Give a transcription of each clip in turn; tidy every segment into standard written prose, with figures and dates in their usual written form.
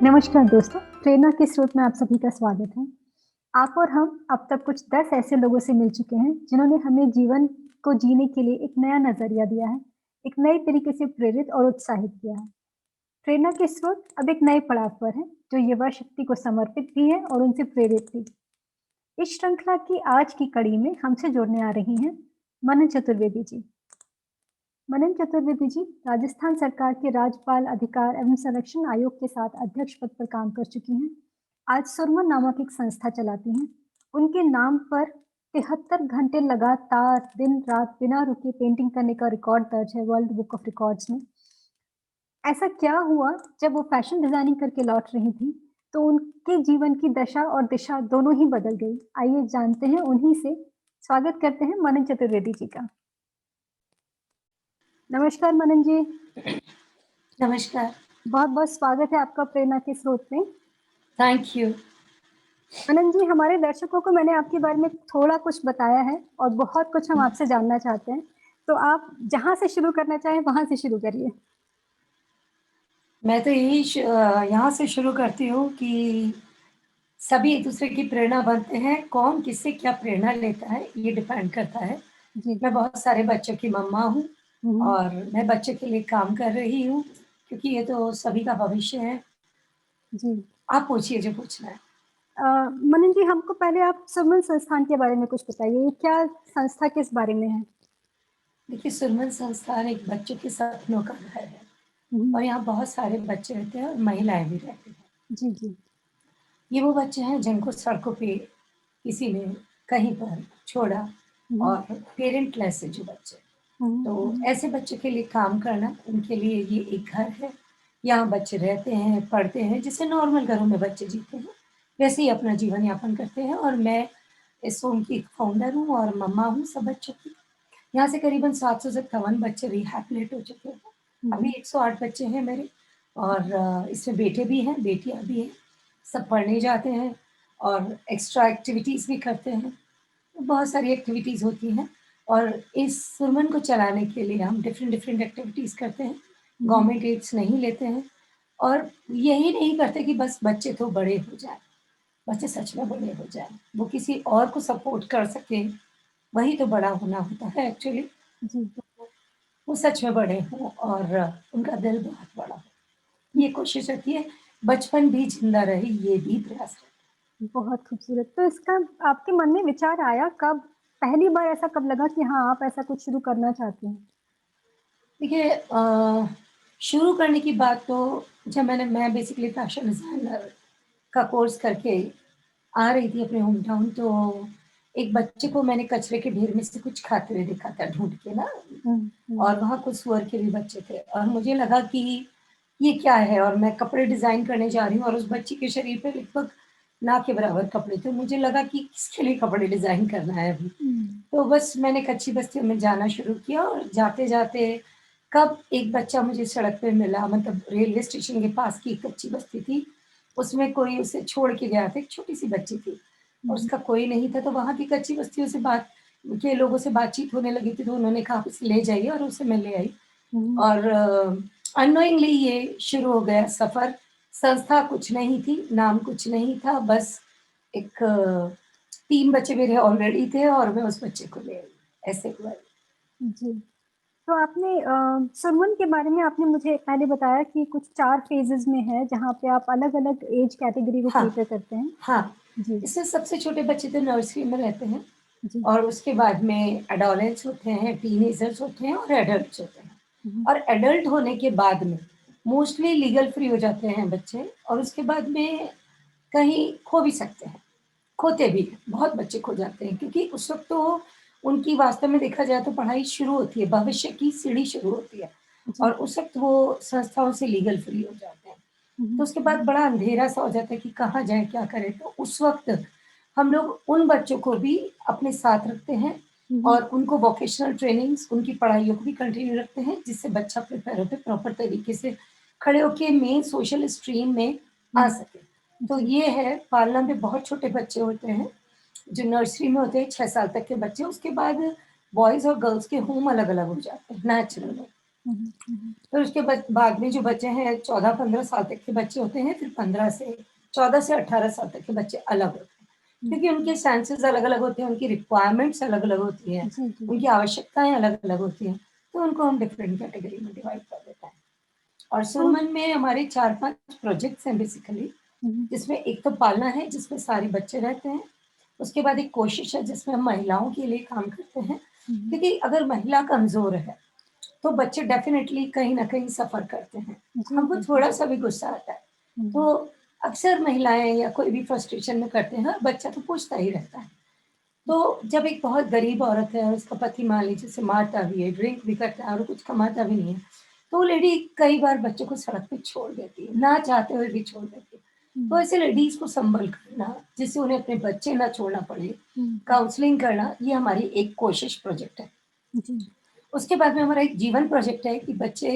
नमस्कार दोस्तों, प्रेरणा के स्रोत में आप सभी का स्वागत है। आप और हम अब तक कुछ 10 ऐसे लोगों से मिल चुके हैं, जिन्होंने हमें जीवन को जीने के लिए एक नया नज़रिया दिया है, एक नए तरीके से प्रेरित और उत्साहित किया है। प्रेरणा के स्रोत अब एक नए पड़ाव पर है, जो युवा शक्ति को समर्पित भी है और उनसे प्रेरित भी। इस श्रृंखला की आज की कड़ी में हमसे जुड़ने आ रही हैं मनन चतुर्वेदी जी। मनन चतुर्वेदी जी राजस्थान सरकार के राज्यपाल अधिकार एवं संरक्षण आयोग के साथ अध्यक्ष पद पर काम कर चुकी हैं। आज सुरमन नामक एक संस्था चलाती हैं। उनके नाम पर 73 घंटे लगातार दिन रात बिना रुके पेंटिंग करने का रिकॉर्ड दर्ज है वर्ल्ड बुक ऑफ रिकॉर्ड्स में। ऐसा क्या हुआ जब वो फैशन डिजाइनिंग करके लौट रही थी, तो उनके जीवन की दशा और दिशा दोनों ही बदल गई। आइए जानते हैं उन्हीं से। स्वागत करते हैं मनन चतुर्वेदी जी का। नमस्कार मनन जी। नमस्कार। बहुत-बहुत स्वागत है आपका प्रेरणा के स्रोत में। Thank you. मनन जी, हमारे दर्शकों को मैंने आपके बारे में थोड़ा कुछ बताया है और बहुत कुछ हम आपसे जानना चाहते हैं। तो आप जहाँ से शुरू करना चाहें, वहाँ से शुरू करिए। मैं तो यहाँ से शुरू करती हूँ कि सभी एक-दूसरे की प्रेरणा बनते हैं, कौन किससे क्या प्रेरणा लेता है, ये डिपेंड करता है। जी। मैं बहुत सारे बच्चों की मम्मा हूँ हुँ, हुँ। और मैं बच्चों के लिए काम कर रही हूँ, क्योंकि ये तो सभी का भविष्य है। जी। आप पूछिए जो पूछना है। मनन जी, हमको पहले आप सुमन संस्थान के बारे में कुछ बताइए। ये क्या संस्था किस बारे में है? देखिए, सुरमन संस्थान एक बच्चों के सपनों का घर है हुँ, और हुँ। यहाँ बहुत सारे बच्चे रहते हैं और महिलाएँ भी रहती हैं। जी, जी। ये वो बच्चे हैं जिनको सड़कों पे किसी ने कहीं पर छोड़ा हुँ, हुँ। और पेरेंटलेस है जो बच्चे। हुँ, हुँ। तो हुँ, ऐसे बच्चों के लिए काम करना, उनके लिए ये एक घर है। यहाँ बच्चे रहते हैं, पढ़ते हैं, जैसे नॉर्मल घरों में बच्चे जीते हैं, वैसे ही अपना जीवन यापन करते हैं और मैं इस होम की फाउंडर हूँ और मम्मा हूँ सब बच्चों की। यहाँ से करीबन 700 से 51 बच्चे रिहैबिलिट हो चुके हैं। हुँ। अभी 108 बच्चे हैं मेरे और इसमें बेटे भी हैं, बेटियाँ भी हैं। सब पढ़ने जाते हैं और एक्स्ट्रा एक्टिविटीज़ भी करते हैं। बहुत सारी एक्टिविटीज़ होती हैं और इस सुरमन को चलाने के लिए हम डिफरेंट एक्टिविटीज़ करते हैं। हुँ, हुँ। गवर्नमेंट एड्स नहीं लेते हैं और यही नहीं करते कि बस बच्चे तो बड़े हो जाएँ, बच्चे सच में बड़े हो जाएँ। वो किसी और को सपोर्ट कर सकें, वही तो बड़ा होना होता है एक्चुअली। जी। तो वो सच में बड़े हों और उनका दिल बहुत बड़ा हो। ये कोशिश रहती है, बचपन भी ज़िंदा रहे, ये भी प्रयास रहता है। बहुत खूबसूरत। तो इसका आपके मन में विचार आया कब? पहली बार ऐसा कब लगा कि हाँ, आप ऐसा कुछ शुरू करना चाहती हैं? देखिए शुरू करने की बात तो जब मैं बेसिकली फैशन डिज़ाइनर का कोर्स करके आ रही थी अपने होम टाउन, तो एक बच्चे को मैंने कचरे के ढेर में से कुछ खाते हुए देखा था ढूँढ के ना, हुँ, हुँ। और वहाँ कुछ सुअर के भी बच्चे थे और मुझे लगा कि ये क्या है, और मैं कपड़े डिज़ाइन करने जा रही हूँ और उस बच्ची के शरीर पे लगभग ना के बराबर कपड़े थे। मुझे लगा कि किसके लिए कपड़े डिज़ाइन करना है अभी। हुँ। तो बस मैंने कच्ची बस्तियों में जाना शुरू किया और जाते-जाते कब एक बच्चा मुझे सड़क पे मिला, मतलब रेलवे स्टेशन के पास की एक कच्ची बस्ती थी, उसमें कोई उसे छोड़ के गया था, एक छोटी-सी बच्ची थी और हुँ, उसका कोई नहीं था, तो वहाँ की कच्ची बस्तियों से बात के लोगों से बातचीत होने लगी थी, तो उन्होंने कहा आप इसे ले जाइए और उसे मैं ले आई हुँ। और अननोइंगली ये शुरू हो गया सफ़र। संस्था कुछ नहीं थी, नाम कुछ नहीं था, बस एक 3 बच्चे मेरे ऑलरेडी थे और मैं उस बच्चे को ले आई, ऐसे हुआ। जी। तो आपने सुरमन के बारे में आपने मुझे पहले बताया कि कुछ 4 फ़ेजेज़ में है, जहाँ पे आप अलग-अलग ऐज कैटेगरी को हाँ, कैटर करते हैं। हाँ, जी, इसमें सबसे छोटे बच्चे तो नर्सरी में रहते हैं जी। और उसके बाद में एडोलेंट्स होते हैं, टीनेजर्स होते हैं और एडल्ट्स होते हैं। हुँ, और एडल्ट होने के बाद में मोस्टली लीगल फ्री हो जाते हैं बच्चे और उसके बाद में कहीं खो भी सकते हैं, खोते भी हैं, बहुत बच्चे खो जाते हैं क्योंकि उस वक़्त तो उनकी वास्तव में देखा जाए तो पढ़ाई शुरू होती है, भविष्य की सीढ़ी शुरू होती है जी। और उस वक़्त वो संस्थाओं से लीगल फ्री हो जाते हैं। हुँ, तो हुँ, उसके बाद बड़ा अंधेरा-सा हो जाता है कि कहाँ जाएँ, क्या करें? तो उस वक़्त हम लोग उन बच्चों को भी अपने साथ रखते हैं हुँ, हुँ, और उनको वोकेशनल ट्रेनिंग्स, उनकी पढ़ाइयों को भी कंटिन्यू रखते हैं, जिससे बच्चा अपने पैरों पे प्रॉपर तरीके से खड़े होके मेन सोशल स्ट्रीम में आ हुँ, सके। तो जी। ये है, पालना में बहुत छोटे बच्चे होते हैं, जो नर्सरी में होते हैं 6 साल तक के बच्चे, उसके बाद बॉयज़ और गर्ल्स के होम अलग-अलग हो जाते हैं नेचुरली। हुँ, हुँ, हुँ, हुँ। फिर उसके बाद में जो बच्चे हैं 14-15 साल तक के बच्चे होते हैं, फिर 14 से 18 साल तक के बच्चे अलग होते हैं। हुँ, क्योंकि उनके सेंसेस अलग-अलग होते हैं, उनकी रिक्वायरमेंट्स अलग-अलग होती हैं, जी, जी। उनकी आवश्यकताएँ अलग-अलग होती हैं, तो उनको हम डिफरेंट कैटेगरी में डिवाइड कर देते हैं। और तो सुरमन में हमारे 4-5 प्रोजेक्ट्स हैं बेसिकली, हुँ, हुँ, जिसमें एक तो पालना है, जिसमें सारे बच्चे रहते हैं। उसके बाद एक कोशिश है जिसमें हम महिलाओं के लिए काम करते हैं, हुँ, हुँ। क्योंकि अगर महिला कमज़ोर है तो बच्चे डेफ़िनेटली कहीं न कहीं सफ़र करते हैं। जी, हमको बिल्कुल। थोड़ा-सा भी गुस्सा आता है, हुँ, तो अक्सर महिलाएँ या कोई भी फ्रस्ट्रेशन में करते हैं, बच्चा तो पूछता ही रहता है। तो जब एक बहुत गरीब औरत है और उसका पति मान लीजिए उसे मारता भी है, ड्रिंक भी करता है और कुछ कमाता भी नहीं है, तो वो लेडी कई बार बच्चों को सड़क पे छोड़ देती है, ना चाहते हुए भी छोड़ देती है। तो हुँ, ऐसे लेडीज़ को संभल करना, जिससे उन्हें अपने बच्चे ना छोड़ना पड़े, हुँ, हुँ। काउंसलिंग करना, ये हमारी एक कोशिश प्रोजेक्ट है। जी। उसके बाद में हमारा एक जीवन प्रोजेक्ट है कि बच्चे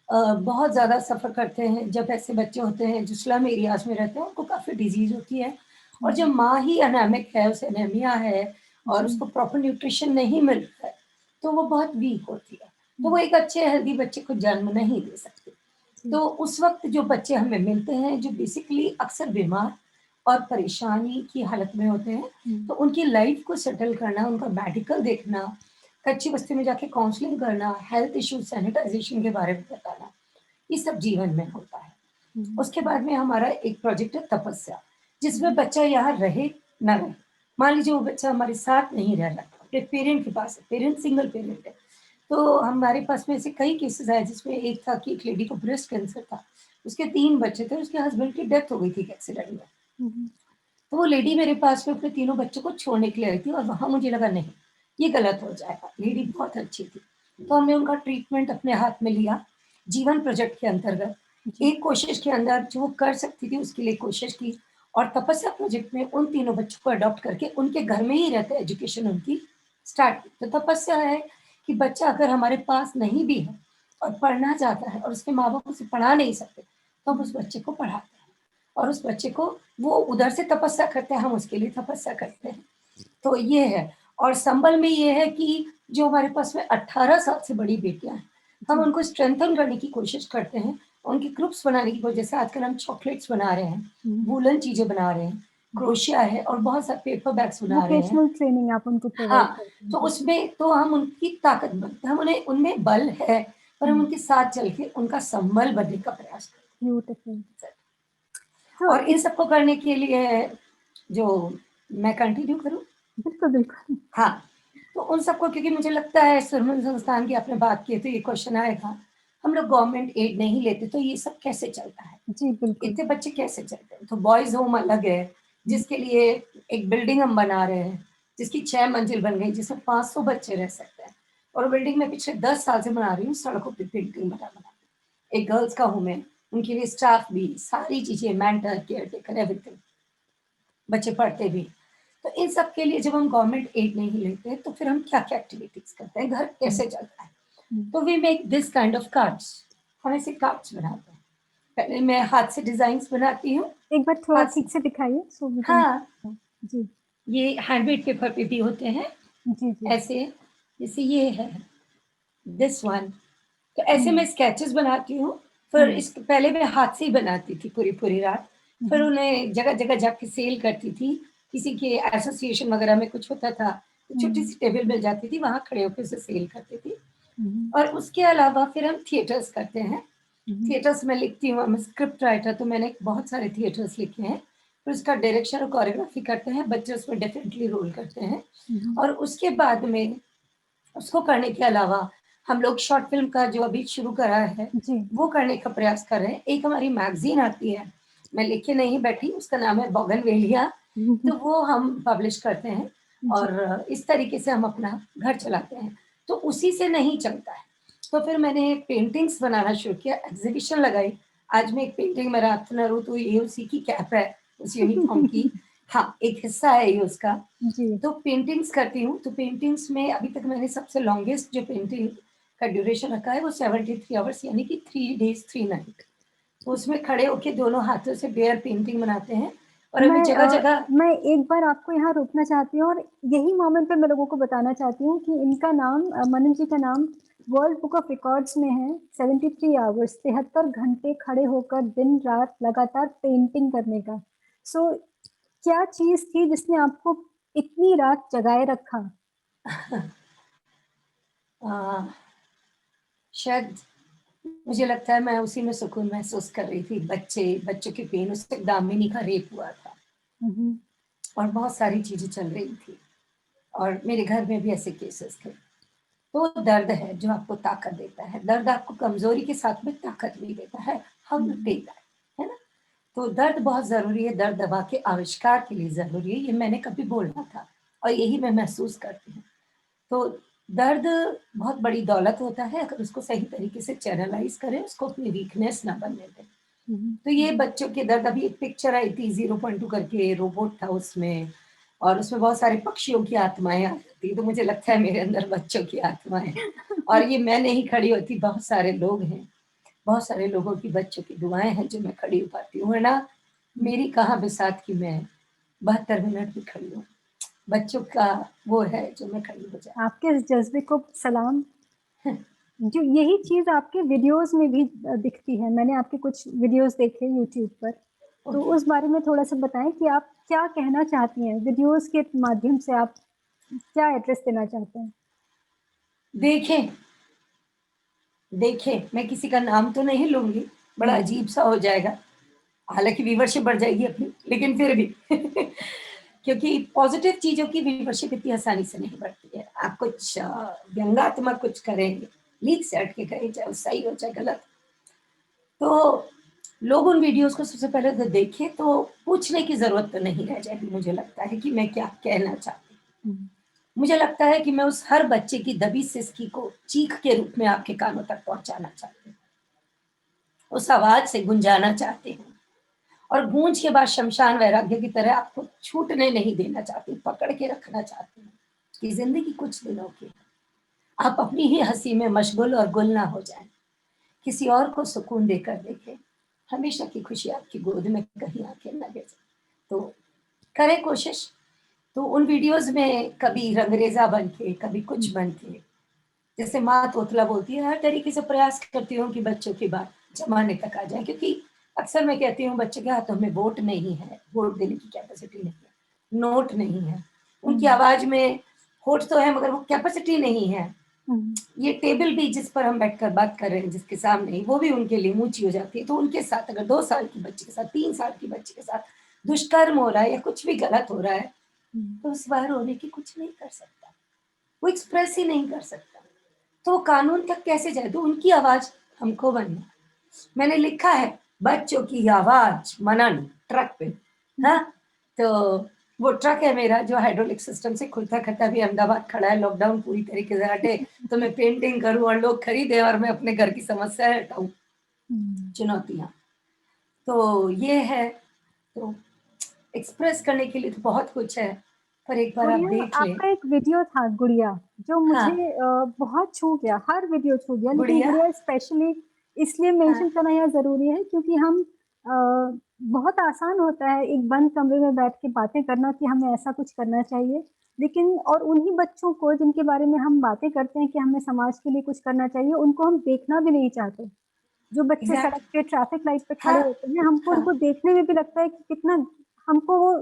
बहुत ज़्यादा सफ़र करते हैं। जब ऐसे बच्चे होते हैं जो स्लम एरियाज़ में रहते हैं, उनको काफ़ी डिज़ीज़ होती है और जब हुँ, माँ ही एनेमिक है, उसे एनीमिया है और जी। उसको प्रॉपर न्यूट्रिशन नहीं मिल रहा है, तो वो बहुत वीक होती है। तो वो हुँ, एक अच्छे हेल्दी बच्चे को जन्म नहीं दे सकती। जी। तो उस वक़्त जो बच्चे हमें मिलते हैं, जो बेसिकली अक्सर बीमार और परेशानी की हालत में होते हैं, हुँ, तो उनकी लाइफ़ को सेटल करना, उनका मेडिकल देखना, कच्ची बस्ती में जाके काउंसलिंग करना, हेल्थ इश्यूज़, सैनिटाइज़ेशन के बारे में बताना, ये सब जीवन में होता है। हुँ, उसके हुँ, बाद में हमारा एक प्रोजेक्ट है तपस्या, जिसमें हुँ, बच्चा यहाँ रहे, ना रहे। मान लीजिए वो बच्चा हमारे साथ नहीं रह रहा, अपने पेरेंट के पास है, पेरेंट सिंगल पेरेंट है। तो हमारे पास में ऐसे कई केसेज़ आए जिसमें एक था कि एक लेडी को ब्रेस्ट कैंसर था। उसके 3 बच्चे थे, उसके हस्बैंड की डेथ हो गई थी एक एक्सीडेंट में। हुँ, हुँ, तो वो लेडी मेरे पास में अपने तीनों बच्चों को छोड़ने के लिए आई थी और वहाँ मुझे लगा नहीं, ये गलत हो जाएगा। लेडी बहुत अच्छी थी। तो हमने उनका ट्रीटमेंट अपने हाथ में लिया, जीवन प्रोजेक्ट के अंतर्गत। जी। एक कोशिश के अंदर जो वो कर सकती थी उसके लिए कोशिश की और तपस्या प्रोजेक्ट में उन तीनों बच्चों को अडॉप्ट करके उनके घर में ही रहते एजुकेशन उनकी स्टार्ट की। तो तपस्या है कि बच्चा अगर हमारे पास नहीं भी है और पढ़ना चाहता है और उसके माँ-बाप उसे पढ़ा नहीं सकते, तो हम उस हुँ, बच्चे को पढ़ाते हैं और उस बच्चे को वो उधर से तपस्या करते हैं, हम उसके लिए तपस्या करते हैं। तो ये है और संबल में ये है कि जो हमारे पास में 18 साल से बड़ी बेटियाँ हैं, हम जी। उनको स्ट्रेंथन करने की कोशिश करते हैं। उनके ग्रुप्स बनाने की कोशिश जैसे आजकल हम चॉकलेट्स बना रहे हैं, हुँ, वूलन चीज़ें बना रहे हैं, हुँ। क्रोशिया है और बहुत सारे पेपर बैग्स बना रहे हैं। वोकेशनल ट्रेनिंग आप उनको प्रोवाइड हाँ, करते हैं, तो जी। उसमें तो हम उनकी ताकत बनते हैं, हम उन्हें उनमें बल है, पर हम हुँ, उनके साथ चल के उनका संबल बनने का प्रयास करते ब्यूटीफुल। हैं। तो और इन इस सबको करने के लिए जो मैं कंटिन्यू करूँ? बिल्कुल, बिल्कुल। हाँ, तो उन सबको क्योंकि मुझे लगता है सुरमन संस्थान की आपने बात की है तो ये क्वेश्चन आएगा। हम लोग गवर्नमेंट एड नहीं लेते तो ये सब कैसे चलता है? जी, बिल्कुल। इतने बच्चे कैसे चलते हैं? तो बॉयज़ होम अलग है, हुँ, जिसके लिए एक बिल्डिंग हम बना रहे हैं, जिसकी 6 मंजिल बन गई, जिसमें 500 बच्चे रह सकते हैं। और वो बिल्डिंग मैं पिछले 10 साल से बना रही हूँ, सड़कों पे पेंटिंग बना-बना के। एक गर्ल्स का होम है, उनके लिए स्टाफ भी, सारी चीज़ें, मेंटर, केयरटेकर, एवरीथिंग। बच्चे पढ़ते भी। तो इन सब के लिए जब हम गवर्नमेंट एड नहीं लेते, तो फिर हम क्या-क्या एक्टिविटीज़ करते हैं, घर हुँ, कैसे चलता है। हुँ। तो we make this kind of cards. हम ऐसे कार्ड्स बनाते हैं। पहले मैं हाथ से डिज़ाइन्स बनाती हूँ, एक बार थोड़ा हाथ से ठीक से दिखाइए सो वी कैन हाँ, जी, ये हैंडमेड पेपर पे भी होते हैं, जी, जी। ऐसे, जैसे ये है, दिस वन। तो ऐसे हुँ, मैं स्केचेस बनाती हूँ, फिर हुँ, इस पहले मैं हाथ से ही बनाती थी पूरी-पूरी रात, हुँ, फिर हुँ, उन्हें जगह-जगह जाके सेल करती थी, किसी के एसोसिएशन वगैरह में कुछ होता था, तो हुँ, छोटी-सी टेबल मिल जाती थी, वहाँ खड़े होके उसे सेल करती थी। हुँ, और उसके अलावा फिर हम थिएटर्स करते हैं, हुँ, थिएटर्स में लिखती हूँ, मैं स्क्रिप्ट राइटर तो मैंने बहुत सारे थिएटर्स लिखे हैं, फिर उसका डायरेक्शन और कोरियोग्राफी करते हैं, बच्चे उसमें डेफिनिटली रोल करते हैं हुँ, और उसके बाद में उसको करने के अलावा हम लोग शॉर्ट फ़िल्म का जो अभी शुरू करा है, जी। वो करने का प्रयास कर रहे हैं। एक हमारी मैगज़ीन आती है, मैं लिखे नहीं बैठी, उसका नाम है बोगनवेलिया, हुँ, हुँ, तो वो हम पब्लिश करते हैं जी, और इस तरीके से हम अपना घर चलाते हैं। तो उसी से नहीं चलता है, तो फिर मैंने पेंटिंग्स बनाना शुरू किया, एग्ज़िबिशन लगाई। आज मैं एक पेंटिंग में रात तो ये उसी की कैप है, उस यूनिफ़ॉर्म की। हाँ, एक हिस्सा है ये उसका। जी। तो पेंटिंग्स करती हूँ, तो पेंटिंग्स में अभी तक मैंने सबसे लॉन्गेस्ट जो पेंटिंग का ड्यूरेशन रखा है वो 73 आवर्स यानी कि 3 डेज़ 3 नाइट। तो उसमें खड़े होके दोनों हाथों से बेयर पेंटिंग बनाते हैं और अभी जगह-जगह मैं एक बार आपको यहाँ रोकना चाहती हूँ और यही मोमेंट पे मैं लोगों को बताना चाहती हूँ कि इनका नाम मनन जी का नाम वर्ल्ड बुक ऑफ रिकॉर्ड्स में है 73 आवर्स 73 घंटे खड़े होकर दिन-रात लगातार पेंटिंग करने का। सो क्या चीज़ थी जिसने आपको इतनी रात जगाए रखा? अ, शायद मुझे लगता है मैं उसी में सुकून महसूस कर रही थी। बच्चों की पेन, उससे दामिनी का रेप हुआ था हुँ, हुँ। और बहुत सारी चीज़ें चल रही थी और मेरे घर में भी ऐसे केसेस थे। तो दर्द है जो आपको ताकत देता है। दर्द आपको कमज़ोरी के साथ में ताकत भी देता है। हाउ यू हुँ, टेक दैट, है ना? तो दर्द बहुत ज़रूरी है, दर्द दवा के आविष्कार के लिए ज़रूरी है, ये मैंने कभी बोला था और यही मैं महसूस करती हूँ। तो दर्द बहुत बड़ी दौलत होता है, अगर उसको सही तरीके से चैनलाइज़ करें, उसको अपनी वीकनेस ना बनने दें। हुँ, हुँ, तो ये बच्चों के दर्द, अभी एक पिक्चर आई थी 0.2 करके, रोबोट था उसमें और उसमें बहुत सारे पक्षियों की आत्माएँ आ जाती हैं, तो मुझे लगता है मेरे अंदर बच्चों की आत्मा है और ये मैं नहीं खड़ी होती, बहुत सारे लोग हैं, बहुत सारे लोगों की बच्चों की दुआएँ हैं जो मैं खड़ी हो पाती हूँ, वरना हुँ। मेरी कहाँ बिसात की मैं 72 मिनट भी खड़ी हूँ। बच्चों का वो है जो मैं खड़ी हो जाती आपके इस जज़्बे को सलाम। हूँ। जो यही चीज़ आपके वीडियोज़ में भी दिखती है। मैंने आपके कुछ वीडियोज़ देखे यूट्यूब पर, तो ओके, उस बारे में थोड़ा-सा बताएँ कि आप क्या कहना चाहती हैं? वीडियोज़ के माध्यम से आप क्या एड्रेस देना चाहते हैं? देखें, देखें, मैं किसी का नाम तो नहीं लूँगी, बड़ा हुँ, अजीब-सा हो जाएगा। हालाँकि व्यूवरशिप बढ़ जाएगी अपनी, लेकिन फिर भी क्योंकि पॉज़िटिव चीज़ों की व्यूवरशिप इतनी आसानी से नहीं बढ़ती है। आप कुछ व्यंग्यात्मक कुछ करें, लीक से हट के करें, चाहे वो सही हो चाहे गलत। तो लोग उन वीडियोज़ को सबसे पहले तो देखें, तो पूछने की ज़रूरत तो नहीं रह जाएगी, मुझे लगता है कि मैं क्या कहना चाहती हूँ। हुँ, मुझे लगता है कि मैं उस हर बच्चे की दबी सिसकी को चीख के रूप में आपके कानों तक पहुँचाना चाहती हूँ। उस आवाज़ से गुंजाना चाहती हूँ और गूंज के बाद शमशान वैराग्य की तरह आपको छूटने नहीं देना चाहती, पकड़ के रखना चाहती हूँ कि ज़िंदगी कुछ दिनों की है। आप अपनी ही हँसी में मशगूल और गुल ना हो जाएँ। किसी और को सुकून देकर देखें। हमेशा की खुशी आपकी गोद में कहीं आके ना गिर जाए। तो करें कोशिश। तो उन वीडियोज़ में कभी रंगरेज़ा बन के, कभी हुँ, कुछ बन के, जैसे माँ तोतला बोलती है, हर तरीके से प्रयास करती हूँ कि बच्चों की बात जमाने तक आ जाए, क्योंकि अक्सर मैं कहती हूँ बच्चे के हाथों में वोट नहीं है, वोट देने की कैपेसिटी नहीं है, नोट नहीं है, उनकी हुँ, आवाज़ में होठ तो है मगर वो कैपेसिटी नहीं है। हुँ, ये टेबल भी जिस पर हम बैठकर बात कर रहे हैं, जिसके सामने ही, वो भी उनके लिए ऊँची हो जाती है। तो उनके साथ अगर 2 साल की बच्ची के साथ, 3 साल की बच्ची के साथ दुष्कर्म हो रहा है या कुछ भी गलत हो रहा है, हुँ। तो उस वह रोने की कुछ नहीं कर सकता, वो एक्सप्रेस ही नहीं कर सकता। तो वो कानून तक कैसे जाए? तो उनकी आवाज़ हमको बनना है। मैंने लिखा है बच्चों की आवाज़ मनन ट्रक पे, हाँ? तो वो ट्रक है मेरा जो हाइड्रोलिक सिस्टम से खुलता-खाता भी अहमदाबाद खड़ा है, लॉकडाउन पूरी तरीके से हटे, तो मैं पेंटिंग करूँ और लोग खरीदें और मैं अपने घर की समस्याएँ हटाऊँ, हुँ। चुनौतियाँ। तो ये है, तो एक्सप्रेस करने के लिए तो बहुत कुछ है, पर एक बार आप गुड़िया देख लें। आपका एक वीडियो था गुड़िया, जो हाँ, मुझे बहुत छू गया, हर वीडियो छू गया, लेकिन गुड़िया, गुड़िया स्पेशली इसलिए हाँ, मेंशन करना यहाँ ज़रूरी है क्योंकि हम बहुत आसान होता है एक बंद कमरे में बैठ के बातें करना कि हमें ऐसा कुछ करना चाहिए, लेकिन और उन्हीं बच्चों को जिनके बारे में हम बातें करते हैं कि हमें समाज के लिए कुछ करना चाहिए, उनको हम देखना भी नहीं चाहते। जो बच्चे सड़क एग्ज़ैक्ट, पे ट्रैफिक लाइट पे खड़े हाँ, होते हैं, हमको हाँ, उनको देखने में भी लगता है कि कितना हमको वो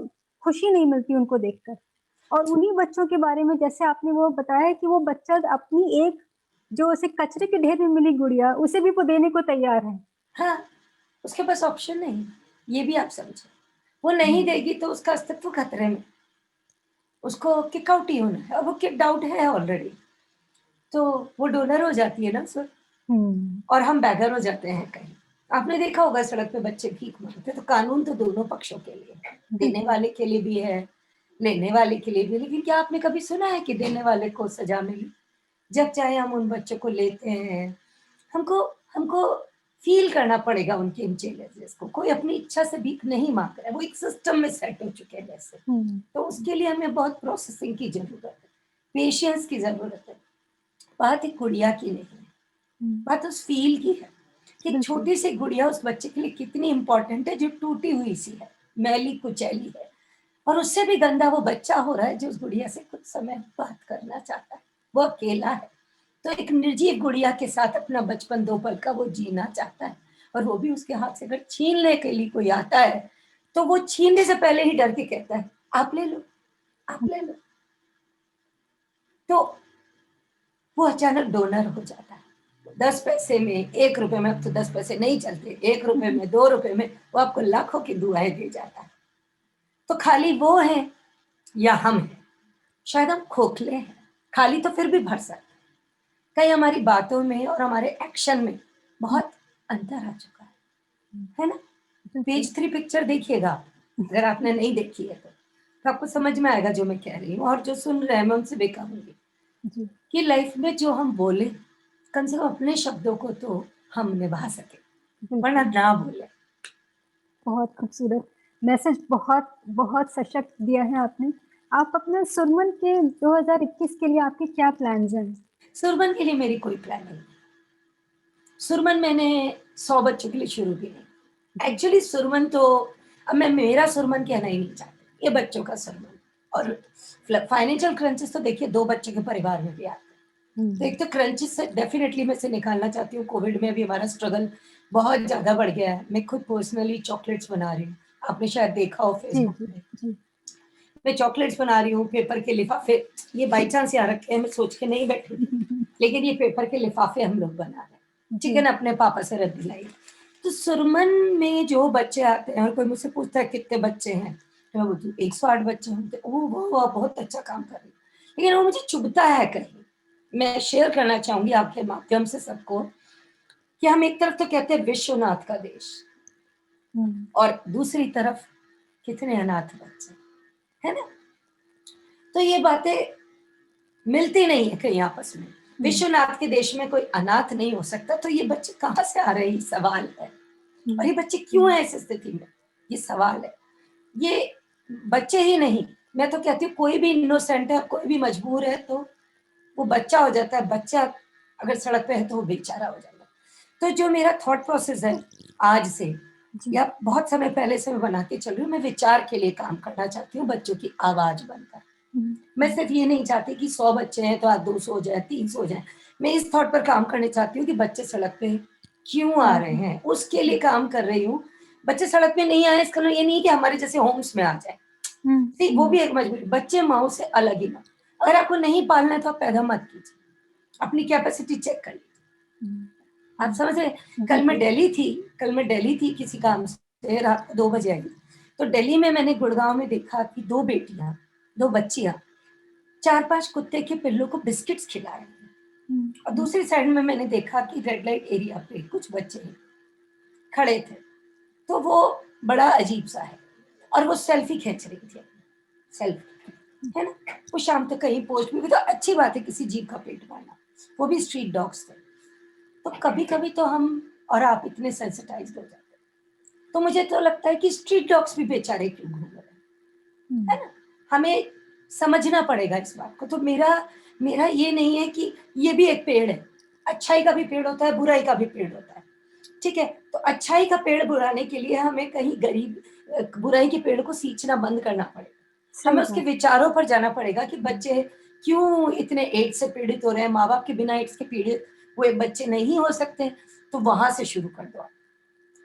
खुशी नहीं मिलती उनको देखकर। और उन्हीं बच्चों के बारे में जैसे आपने वो बताया कि वो बच्चा अपनी एक जो उसे कचरे के ढेर में मिली गुड़िया, उसे भी वो देने को तैयार है। हाँ। उसके पास ऑप्शन नहीं है, ये भी आप समझें। वो नहीं हुँ, देगी तो उसका अस्तित्व खतरे में, उसको किक आउट ही होना है और वो किक्ड आउट है ऑलरेडी। तो वो डोनर हो जाती है ना उस वक़्त हुँ, और हम बेगर हो जाते हैं कहीं। आपने देखा होगा सड़क पे बच्चे भीख माँगते हैं, तो कानून तो दोनों पक्षों के लिए है, देने बिल्कुल। वाले के लिए भी है, लेने वाले के लिए भी है। लेकिन क्या आपने कभी सुना है कि देने वाले को सज़ा मिली? जब चाहे हम उन बच्चों को लेते हैं, हमको हमको फ़ील करना पड़ेगा उनके इन चैलेंजेस को। कोई अपनी इच्छा से भीख नहीं माँग रहा है, वो एक सिस्टम में सेट हो चुके हैं वैसे। हुँ, तो हुँ, उसके लिए हमें बहुत प्रोसेसिंग की ज़रूरत है, पेशेंस की ज़रूरत है। बात एक गुड़िया की नहीं है, हुँ, बात उस फ़ील की है कि एक बिल्कुल। छोटी-सी गुड़िया उस बच्चे के लिए कितनी इम्पोर्टेंट है जो टूटी हुई सी है, मैली कुचैली है, और उससे भी गंदा वो बच्चा हो रहा है जो उस गुड़िया से कुछ समय बात करना चाहता है। वो अकेला है, तो एक निर्जीव गुड़िया के साथ अपना बचपन 2 पल का वो जीना चाहता है, और वो भी उसके हाथ से अगर छीनने के लिए कोई आता है, तो वो छीनने से पहले ही डर के कहता है, "आप ले लो, आप ले लो।" तो वो अचानक डोनर हो जाता है। 10 पैसे में, 1 रुपए में, अब तो 10 पैसे नहीं चलते, 1 रुपए में, 2 रुपए में वो आपको लाखों की दुआएँ दे जाता है। तो खाली वो है या हम हैं? शायद हम खोखले हैं, खाली तो फिर भी भर सकते हैं। कहीं हमारी बातों में और हमारे एक्शन में बहुत अंतर आ चुका है ना? बिल्कुल। पेज 3 पिक्चर देखिएगा आप, अगर आपने नहीं देखी है तो आपको समझ में आएगा जो मैं कह रही हूँ, और जो सुन रहे हैं मैं उनसे भी कहूँगी जी, कि लाइफ में जो हम बोले, कम से कम अपने शब्दों को तो हम निभा सकें, वरना बिल्कुल। ना बोलें। बहुत खूबसूरत मैसेज, बहुत बहुत सशक्त दिया है आपने। आप अपना सुरमन के 2021 के लिए आपके क्या प्लान्स हैं? सुरमन के लिए मेरी कोई प्लान नहीं। सुरमन मैंने 100 बच्चों के लिए शुरू की नहीं। जी। एक्चुअली सुरमन तो अब मैं मेरा सुरमन कहना ही नहीं चाहती, ये बच्चों का सुरमन। और फाइनेंशियल क्रंचेस तो देखिए 2 बच्चों के परिवार में भी आते हैं। तो हुँ। एक तो क्रंचेस से डेफिनिटली मैं इसे निकालना चाहती हूँ। कोविड में भी हमारा स्ट्रगल बहुत ज़्यादा बढ़ गया है। मैं खुद पर्सनली चॉकलेट्स बना रही हूँ। आपने शायद देखा हो जी, फेसबुक जी, पे। जी। मैं चॉकलेट्स बना रही हूँ, पेपर के लिफाफे, ये बाय चांस यहाँ रखे हैं, मैं सोच के नहीं बैठी थी। लेकिन ये पेपर के लिफाफे हम लोग बना रहे हैं। जी। चिकन अपने पापा से रद्द दिलाई। तो सुरमन में जो बच्चे आते हैं और कोई मुझसे पूछता है कितने बच्चे हैं, तो मैं बोलती हूँ 108 बच्चे होंगे। ओह वाह! वाह! बहुत अच्छा काम कर रही हो। लेकिन वो मुझे चुभता है कहीं। मैं शेयर करना चाहूँगी आपके माध्यम से सबको कि हम एक तरफ तो कहते हैं विश्वनाथ का देश, हुँ। और दूसरी तरफ कितने अनाथ बच्चे, है ना? तो ये बातें मिलती नहीं है कहीं आपस में। हुँ, विश्वनाथ के देश में कोई अनाथ नहीं हो सकता, तो ये बच्चे कहाँ से आ रहे हैं, ये सवाल है। हुँ, और ये बच्चे क्यों हुँ, हैं इस स्थिति में, ये सवाल है। ये बच्चे ही नहीं, मैं तो कहती हूँ कोई भी इनोसेंट है, कोई भी मजबूर है तो वो बच्चा हो जाता है। बच्चा अगर सड़क पे है तो वो बेचारा हो जाता है। तो जो मेरा थॉट प्रोसेस है आज से जी। या बहुत समय पहले से मैं बना के चल रही हूँ, मैं विचार के लिए काम करना चाहती हूँ, बच्चों की आवाज़ बनकर। हुँ, मैं हुँ, सिर्फ ये नहीं चाहती कि 100 बच्चे हैं तो आज 200 हो जाए, 300 हो जाए। मैं इस थॉट पर काम करना चाहती हूँ कि बच्चे सड़क पे क्यों आ हुँ, रहे हुँ, हैं, उसके लिए हुँ, काम कर रही हूँ। बच्चे सड़क पे नहीं आए इसका मतलब ये नहीं है कि हमारे जैसे होम्स में आ जाए। हुँ, नहीं, वो हुँ, भी एक मजबूरी। बच्चे माँओं से अलग ही ना। अगर आपको नहीं पालना है तो आप पैदा मत कीजिए। अपनी कैपेसिटी चेक कर लीजिए। हुँ, आप समझ रहे हैं? बिल्कुल। कल मैं दिल्ली थी किसी काम से, रात को 2 बजे आई। तो दिल्ली में मैंने गुड़गाँव में देखा कि 2 बेटियाँ, 2 बच्चियाँ 4-5 कुत्ते के पिल्लों को बिस्किट्स खिला रही हैं। हुँ, और हुँ, दूसरी साइड में मैंने देखा कि रेड लाइट एरिया पे कुछ बच्चे खड़े थे। तो वो बड़ा अजीब-सा है, और वो सेल्फी खींच रही थी, सेल्फी, है ना? वो शाम तक कहीं पोस्ट में भी, तो अच्छी बात है किसी जीव का पेट भरना। वो भी स्ट्रीट डॉग्स थे। तो कभी-कभी तो हम और आप इतने सेंसिटाइज़्ड हो जाते हैं। तो मुझे तो लगता है कि स्ट्रीट डॉग्स भी बेचारे क्यों घूम रहे हैं, हुँ, है ना? हमें समझना पड़ेगा इस बात को। तो मेरा मेरा ये नहीं है कि ये भी एक पेड़ है। अच्छाई का भी पेड़ होता है, बुराई का भी पेड़ होता है। ठीक है? तो अच्छाई का पेड़ बुलाने के लिए हमें कहीं बुराई के पेड़ को सींचना बंद करना पड़ेगा। सही हमें उसके बात। विचारों पर जाना पड़ेगा कि हुँ, बच्चे क्यों इतने एड्स से पीड़ित हो रहे हैं, माँ-बाप के बिना एड्स के पीड़ित हुए बच्चे नहीं हो सकते, तो वहाँ से शुरू कर दो।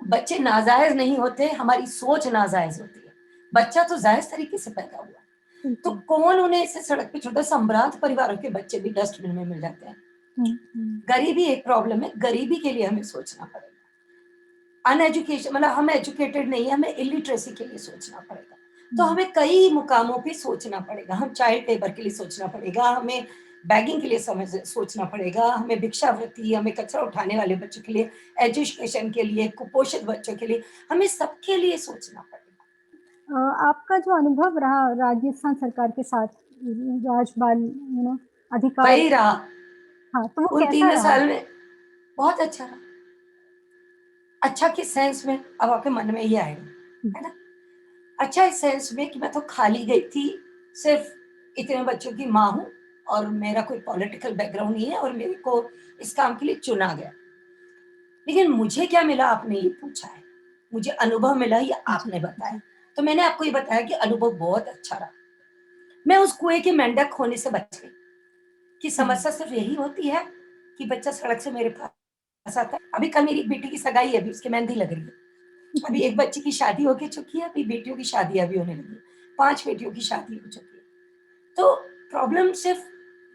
बच्चे नाजायज़ नहीं होते, हमारी सोच नाजायज़ होती है। बच्चा तो जायज़ तरीके से पैदा हुआ। तो बिल्कुल। कौन उन्हें ऐसे सड़क पे छोटा, संभ्रांत परिवारों के बच्चे भी डस्टबिन में मिल जाते हैं। हुँ, हुँ, गरीबी एक प्रॉब्लम है, गरीबी के लिए हमें सोचना पड़ेगा। अनएजुकेशन मतलब हम एजुकेटेड नहीं है, हमें इलिटरेसी के लिए सोचना पड़ेगा। तो हुँ, हमें कई मुकामों पे सोचना पड़ेगा। हम चाइल्ड लेबर के लिए सोचना पड़ेगा, हमें बैगिंग के लिए सोचना पड़ेगा, हमें भिक्षावृत्ति, हमें कचरा उठाने वाले बच्चों के लिए, एजुकेशन के लिए, कुपोषित बच्चों के लिए, हमें सबके लिए सोचना पड़ेगा। आपका जो अनुभव रहा राजस्थान सरकार के साथ राजबाल अधिकार। वही रहा, हाँ, तो वो उन कैसा 3 रहा? साल में बहुत अच्छा रहा। अच्छा किस सेंस में? अब आपके मन में ये आएगा, हुँ, है ना? अच्छा इस सेंस में कि मैं तो खाली गई थी, सिर्फ़ इतने बच्चों की माँ हूँ, और मेरा कोई पॉलिटिकल बैकग्राउंड नहीं है, और मेरे को इस काम के लिए चुना गया। लेकिन मुझे क्या मिला आपने ये पूछा है। मुझे अनुभव मिला, ये जी, आपने बताया। जी। तो मैंने आपको ये बताया कि अनुभव बहुत अच्छा रहा। मैं उस कुएँ के मेंढक होने से बच गई, कि हुँ, समस्या सिर्फ़ यही होती है कि बच्चा सड़क से मेरे पास आता है। अभी कल मेरी बेटी की सगाई है, अभी उसकी मेहंदी लग रही है। अभी एक बच्ची की शादी हो के चुकी है, अभी बेटियों की शादी अभी होने लगी है। 5 बेटियों की शादी हो चुकी है। तो प्रॉब्लम सिर्फ़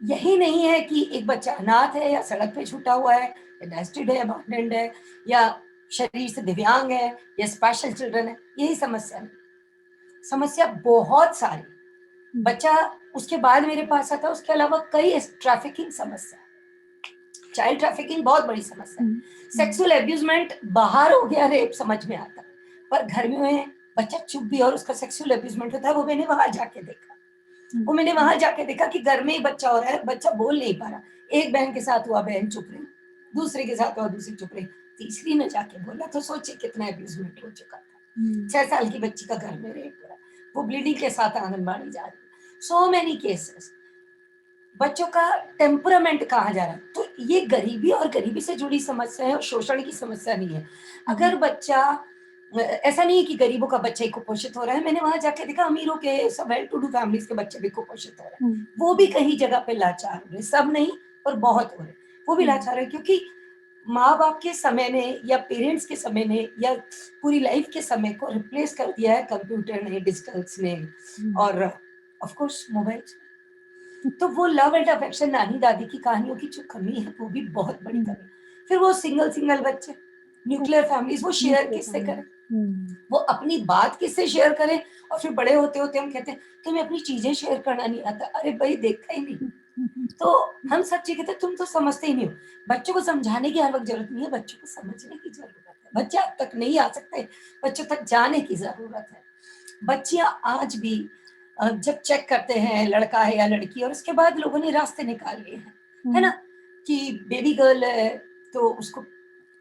यही नहीं है कि एक बच्चा अनाथ है या सड़क पे छूटा हुआ है या नेस्टेड है, अबैंडन्ड है या शरीर से दिव्यांग है या स्पेशल चिल्ड्रन है, यही समस्या नहीं। समस्या बहुत सारी। हुँ, बच्चा उसके बाद मेरे पास आता है, उसके अलावा कई ट्रैफिकिंग समस्या है। चाइल्ड ट्रैफिकिंग बहुत बड़ी समस्या हुँ, है। हुँ, सेक्सुअल अब्यूज़मेंट बाहर हो गया रेप समझ में आता है, पर घर में बच्चा चुप भी और उसका सेक्सुअल अब्यूज़मेंट होता है, वो मैंने वहाँ जाके देखा। हुँ, वो मैंने हुँ, वहाँ जाके देखा कि घर में ही बच्चा हो रहा है, बच्चा बोल नहीं पा रहा। एक बहन के साथ हुआ, बहन चुप रही, दूसरे के साथ हुआ, दूसरी चुप रही, तीसरी ने जाके बोला, तो सोचिए कितना अब्यूज़मेंट हो चुका था। हुँ, 6 साल की बच्ची का घर में रेप हो रहा है, वो ब्लीडिंग के साथ आंगनबाड़ी जा रही है। So many cases. बच्चों का टेम्परामेंट कहाँ जा रहा है? तो ये गरीबी और गरीबी से जुड़ी समस्या है और शोषण की समस्या नहीं है। हुँ, अगर बच्चा ऐसा नहीं है कि गरीबों का बच्चा ही कुपोषित हो रहा है, मैंने वहाँ जाके देखा अमीरों के सब वेल टू डू फैमिलीज़ के बच्चे भी कुपोषित हो रहे हैं। हुँ, वो भी कहीं जगह पे लाचार हो रहे हैं, सब नहीं पर बहुत हो रहे हैं। वो भी हुँ, लाचार है क्योंकि माँ-बाप के समय ने या पेरेंट्स के समय ने या पूरी लाइफ़ के समय को रिप्लेस कर दिया है कंप्यूटर ने, डिजिटल्स ने हुँ, और ऑफ़ कोर्स मोबाइल्स। तो वो लव एंड अफेक्शन नानी-दादी की कहानियों की जो कमी है, वो भी बहुत बड़ी हुँ, कमी है। फिर वो सिंगल-सिंगल बच्चे, न्यूक्लियर फैमिलीज़ वो शेयर न्यूक्लियर किससे फैमिली। करें? हुँ, वो अपनी बात किससे शेयर करें? और फिर बड़े होते-होते हम कहते हैं, तुम्हें अपनी चीज़ें शेयर करना नहीं आता। अरे भई देखा ही नहीं। हुँ, हुँ, हुँ, तो हम सच्ची कहते हैं तुम तो समझते ही नहीं हो। बच्चों को समझाने की हर वक़्त ज़रूरत नहीं है, बच्चों को समझने की ज़रूरत है। बच्चे आप तक नहीं आ सकते, बच्चों तक जाने की ज़रूरत है। बच्चियाँ आज भी जब चेक करते हैं लड़का है या लड़की और उसके बाद लोगों ने रास्ते निकाल लिए हैं, है ना? हुँ, कि बेबी गर्ल है तो उसको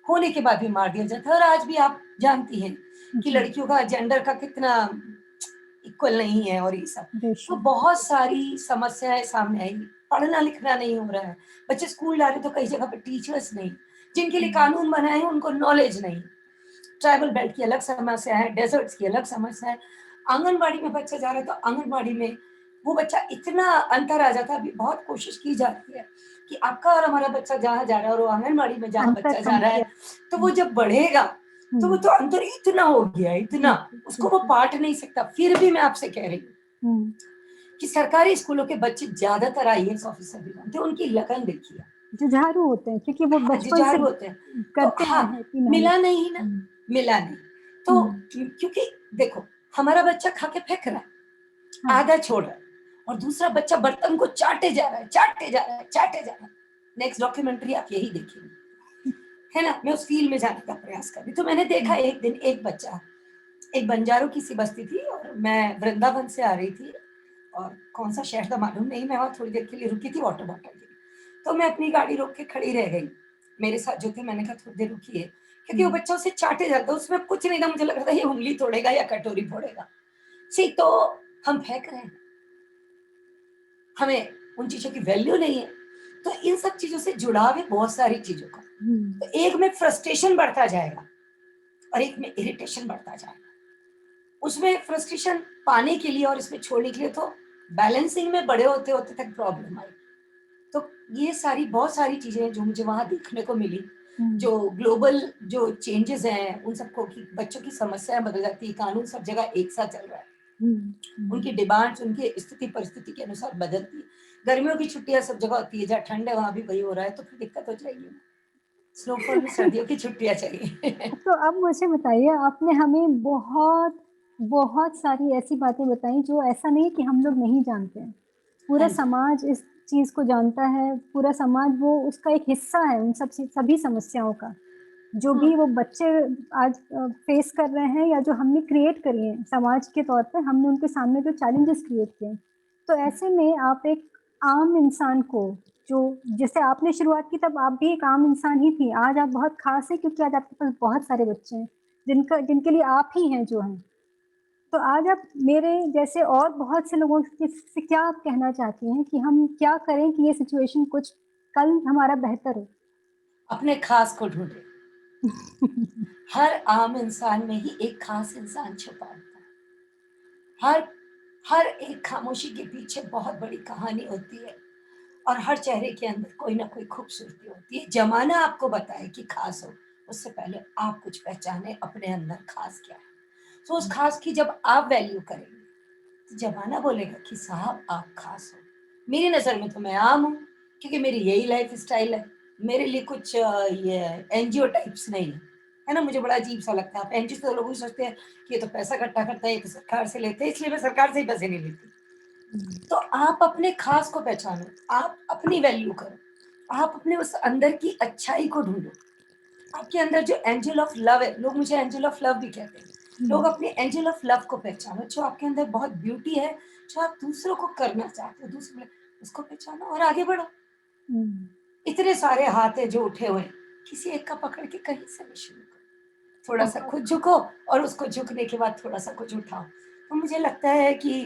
होने के बाद भी मार दिया जाता है और आज भी आप जानती हैं कि जी, लड़कियों का जेंडर का कितना इक्वल नहीं है और ये सब। तो रेशियो बहुत सारी समस्याएँ सामने आई। पढ़ना-लिखना नहीं हो रहा है। बच्चे स्कूल जा रहे हैं तो कई जगह पे टीचर्स नहीं। जिनके लिए हुँ, कानून बनाए हैं उनको नॉलेज नहीं। ट्राइबल बेल्ट की अलग समस्या है, डेज़र्ट्स की अलग समस्या है। आंगनबाड़ी में बच्चा जा रहा है तो आंगनबाड़ी में वो बच्चा इतना अंतर आ जाता है, अभी बहुत कोशिश की जाती है कि आपका और हमारा बच्चा जहाँ जा रहा है और वो आंगनबाड़ी में जहाँ अंतर बच्चा जा कम रहा किया। है, तो वो हुँ, जब बढ़ेगा, तो वो हुँ, तो अंतर इतना हो गया है, इतना, उसको वो बिल्कुल। पाट नहीं सकता। फिर भी मैं आपसे कह रही हूँ हुँ, कि सरकारी स्कूलों के बच्चे ज़्यादातर आईएएस ऑफिसर भी बनते हैं, उनकी लगन देखिए। जुझारू होते हैं क्योंकि वो हाँ, बचपन से जुझारू होते हैं। तो करते आए हाँ, हैं इतनी मेहनत। मिला नहीं ना, हुँ, मिला नहीं। तो हुँ, क्योंकि देखो, हमारा बच्चा खा के फेंक रहा है, हाँ, आधा छोड़ रहा है और दूसरा बच्चा बर्तन को चाटे जा रहा है, चाटे जा रहा है, चाटे जा रहा है। नेक्स्ट डॉक्यूमेंट्री आप यही देखेंगे, है ना? मैं उस फ़ील्ड में जाने का प्रयास कर रही। तो मैंने देखा हुँ, एक दिन एक बच्चा, एक बंजारों की सी बस्ती थी और मैं वृंदावन से आ रही थी और कौन-सा शहर था मालूम नहीं, मैं वहाँ थोड़ी देर के लिए रुकी थी वाटर बॉटल के लिए। तो मैं अपनी गाड़ी रोक के खड़ी रह गई। मेरे साथ जो थे मैंने कहा थोड़ी देर रुकिए, क्योंकि वो हुँ, बच्चा उसे चाटे जाता है, उसमें कुछ नहीं था, मुझे लग रहा था ये उँगली तोड़ेगा या कटोरी फोड़ेगा। सी तो हम फेंक रहे हैं, हमें उन चीज़ों की वैल्यू नहीं है। तो इन सब चीज़ों से जुड़ाव है बहुत सारी चीज़ों का। हुँ, तो एक में फ्रस्ट्रेशन बढ़ता जाएगा और एक में इरिटेशन बढ़ता जाएगा। उसमें फ्रस्ट्रेशन पाने के लिए और इसमें छोड़ने के लिए तो बैलेंसिंग में बड़े होते-होते तक प्रॉब्लम आई। तो ये सारी बहुत सारी चीज़ें हैं जो मुझे वहाँ देखने को मिली। हुँ, जो ग्लोबल जो चेंजेज़ हैं उन सबको कि बच्चों की समस्याएँ बदल जाती हैं, कानून सब जगह एक साथ चल रहा है। हुँ, उनकी हुँ, डिमांड्स उनकी स्थिति परिस्थिति के अनुसार बदलती है। गर्मियों की छुट्टियाँ सब जगह होती है, जहाँ ठंड है वहाँ भी वही हो रहा है तो फिर दिक्कत हो जाएगी ना। स्नोफॉल में सर्दियों की छुट्टियाँ चाहिए। तो अब मुझे बताइए आपने हमें बहुत सारी ऐसी बातें बताई जो ऐसा नहीं है कि हम लोग नहीं जानते हैं। पूरा हाँ जी। समाज इस चीज़ को जानता है, पूरा समाज वो उसका एक हिस्सा है उन सब सी सभी समस्याओं का। जो हुँ, भी वो बच्चे आज फेस कर रहे हैं या जो हमने क्रिएट करी हैं समाज के तौर पे हमने उनके सामने जो चैलेंजेस क्रिएट किए हैं। तो ऐसे में आप एक आम इंसान को जो जैसे आपने शुरुआत की तब आप भी एक आम इंसान ही थी। आज आप बहुत ख़ास हैं क्योंकि आज आपके पास बहुत सारे बच्चे हैं, जिनके लिए आप ही हैं जो हैं। तो आज आप मेरे जैसे और बहुत से लोगों के से क्या आप कहना चाहती हैं कि हम क्या करें कि ये सिचुएशन कुछ कल हमारा बेहतर हो? अपने ख़ास को ढूँढें। हर आम इंसान में ही एक ख़ास इंसान छुपा होता है। हर हर एक खामोशी के पीछे बहुत बड़ी कहानी होती है और हर चेहरे के अंदर कोई ना कोई खूबसूरती होती है। ज़माना आपको बताए कि ख़ास हो, उससे पहले आप कुछ पहचानें अपने अंदर ख़ास क्या है। तो उस ख़ास की जब आप वैल्यू करेंगे, तो ज़माना बोलेगा कि साहब आप ख़ास हो। मेरी नज़र में तो मैं आम हूँ, क्योंकि मेरी यही लाइफ़ स्टाइल है। मेरे लिए कुछ ये एनजीओ टाइप्स नहीं है। है ना? मुझे बड़ा अजीब-सा लगता है। आप एनजीओ से तो लोग भी सोचते हैं कि ये तो पैसा इकट्ठा करता है, ये तो सरकार से लेते हैं, इसलिए मैं सरकार से ही पैसे नहीं लेती। हुँ, तो आप अपने ख़ास को पहचानो, आप अपनी वैल्यू करो, आप अपने उस अंदर की अच्छाई को ढूँढो। आपके अंदर जो एंजल ऑफ लव है, लोग मुझे एंजल ऑफ लव भी कहते हैं। हुँ, लोग अपने एंजल ऑफ लव को पहचानो, जो आपके अंदर बहुत ब्यूटी है, जो आप दूसरों को करना चाहते हो, दूसरों के लिए, उसको पहचानो और आगे बढ़ो। हुँ। इतने सारे हाथ हैं जो उठे हुए हैं, किसी एक का पकड़ के कहीं से भी शुरू करो। थोड़ा-सा बहुत खुद झुको और उसको झुकने के बाद थोड़ा-सा कुछ उठाओ। तो मुझे लगता है कि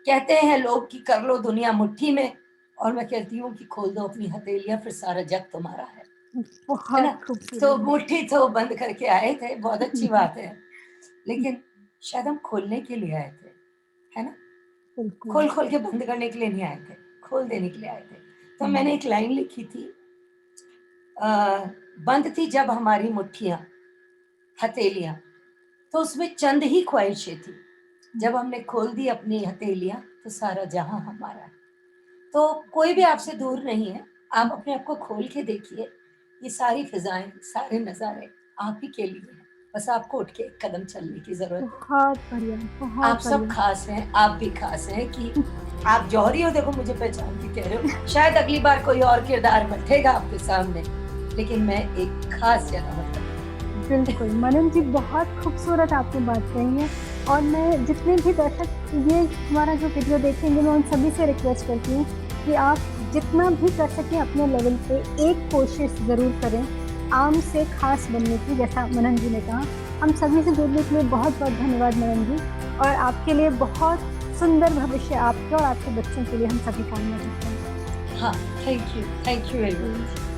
कहते हैं लोग कि कर लो दुनिया मुट्ठी में और मैं कहती हूँ कि खोल दो अपनी हथेलियाँ फिर सारा जग तुम्हारा है ना? बहुत तो खूबसूरत। मुट्ठी तो बंद करके आए थे, बहुत अच्छी बात है। लेकिन शायद हम खोलने के लिए आए थे, है ना? बिल्कुल। खोल-खोल के बंद करने के लिए नहीं आए थे, खोल देने के लिए आए थे। तो हुँ, मैंने एक लाइन लिखी थी अ, बंद थी जब हमारी मुट्ठियाँ, हथेलियाँ, तो उसमें चंद ही ख्वाहिशें थी। हुँ, जब हमने खोल दी अपनी हथेलियाँ, तो सारा जहाँ हमारा है। तो कोई भी आपसे दूर नहीं है, आप अपने आप को खोल के देखिए, ये सारी फ़िज़ाएँ, सारे नज़ारे आप ही के लिए हैं, बस आपको उठ के एक कदम चलने की ज़रूरत है। बहुत बढ़िया, बहुत आप सब बढ़िया। ख़ास हैं, आप भी ख़ास हैं कि आप जौहरी हो देखो मुझे पहचान के कह रहे हो, शायद अगली बार कोई और किरदार बैठेगा आपके सामने, लेकिन मैं एक ख़ास जगह मतलब बिल्कुल, मनन जी बहुत खूबसूरत आपने बात कही है और मैं जितने भी दर्शक ये हमारा जो वीडियो देखेंगे मैं उन सभी से रिक्वेस्ट करती हूँ कि आप जितना भी कर सकें अपने लेवल पे एक कोशिश ज़रूर करें, आम से ख़ास बनने की जैसा मनन जी ने कहा। हम सभी से जुड़ने के लिए बहुत-बहुत धन्यवाद मनन जी और आपके लिए बहुत सुंदर भविष्य आपके और आपके बच्चों के लिए हम सभी कामना करते हैं। हाँ, थैंक यू वेरी जी। मच।